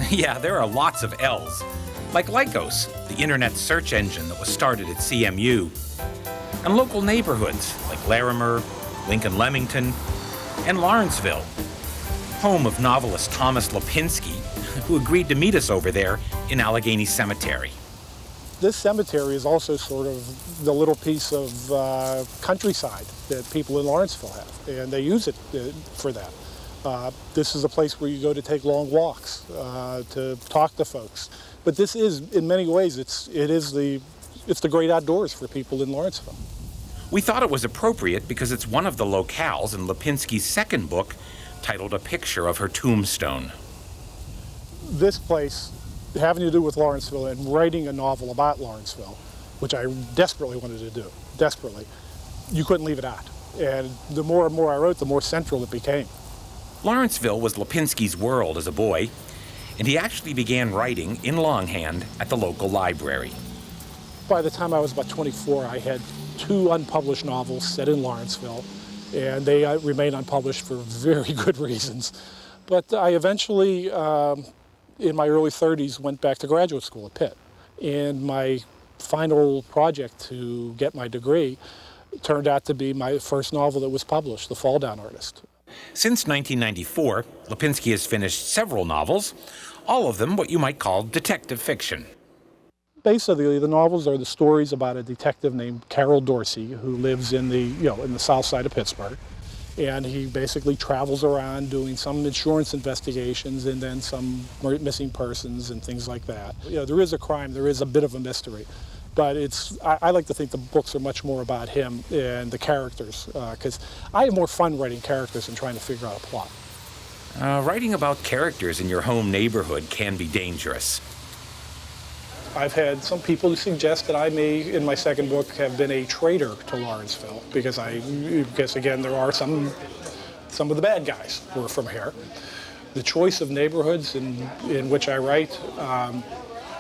Yeah, there are lots of L's, like Lycos, the internet search engine that was started at CMU, and local neighborhoods like Larimer, Lincoln Leamington, and Lawrenceville, home of novelist Thomas Lipinski, who agreed to meet us over there in Allegheny Cemetery. This cemetery is also sort of the little piece of countryside that people in Lawrenceville have, and they use it for that. This is a place where you go to take long walks, to talk to folks. But this is, in many ways, it's the great outdoors for people in Lawrenceville. We thought it was appropriate because it's one of the locales in Lipinski's second book, titled A Picture of Her Tombstone. This place, having to do with Lawrenceville and writing a novel about Lawrenceville, which I desperately wanted to do, desperately, you couldn't leave it out. And the more and more I wrote, the more central it became. Lawrenceville was Lipinski's world as a boy, and he actually began writing in longhand at the local library. By the time I was about 24, I had 2 unpublished novels set in Lawrenceville, and they remain unpublished for very good reasons. But I eventually, in my early 30s, went back to graduate school at Pitt. And my final project to get my degree turned out to be my first novel that was published, The Fall Down Artist. Since 1994, Lipinski has finished several novels, all of them what you might call detective fiction. Basically, the novels are the stories about a detective named Carol Dorsey who lives in the south side of Pittsburgh. And he basically travels around doing some insurance investigations and then some missing persons and things like that. There is a crime, there is a bit of a mystery. But I like to think the books are much more about him and the characters, because I have more fun writing characters than trying to figure out a plot. Writing about characters in your home neighborhood can be dangerous. I've had some people suggest that I may, in my second book, have been a traitor to Lawrenceville, because I guess, again, there are some of the bad guys who are from here. The choice of neighborhoods in which I write,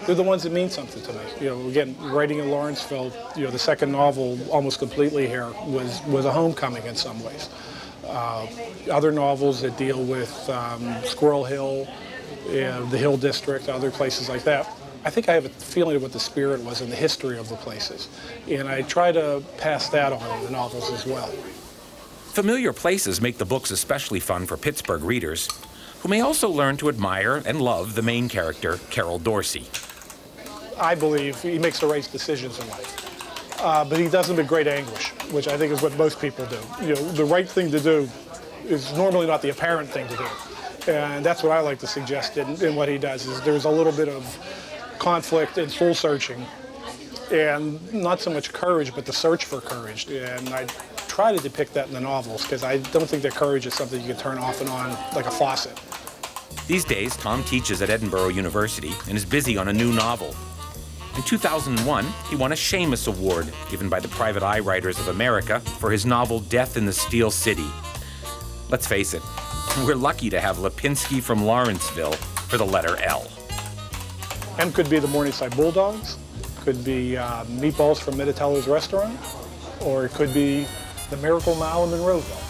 they're the ones that mean something to me. Again, writing in Lawrenceville, the second novel, almost completely here, was a homecoming in some ways. Other novels that deal with Squirrel Hill, the Hill District, other places like that, I think I have a feeling of what the spirit was and the history of the places. And I try to pass that on in the novels as well. Familiar places make the books especially fun for Pittsburgh readers, who may also learn to admire and love the main character, Carol Dorsey. I believe he makes the right decisions in life, but he does them with great anguish, which I think is what most people do. The right thing to do is normally not the apparent thing to do, and that's what I like to suggest in what he does. Is there's a little bit of conflict and soul searching, and not so much courage, but the search for courage. And I try to depict that in the novels, because I don't think that courage is something you can turn off and on like a faucet. These days, Tom teaches at Edinburgh University and is busy on a new novel. In 2001, he won a Seamus Award given by the Private Eye Writers of America for his novel Death in the Steel City. Let's face it, we're lucky to have Lipinski from Lawrenceville for the letter L. M could be the Morningside Bulldogs, could be meatballs from Mittatello's restaurant, or it could be the Miracle Mile in Monroeville.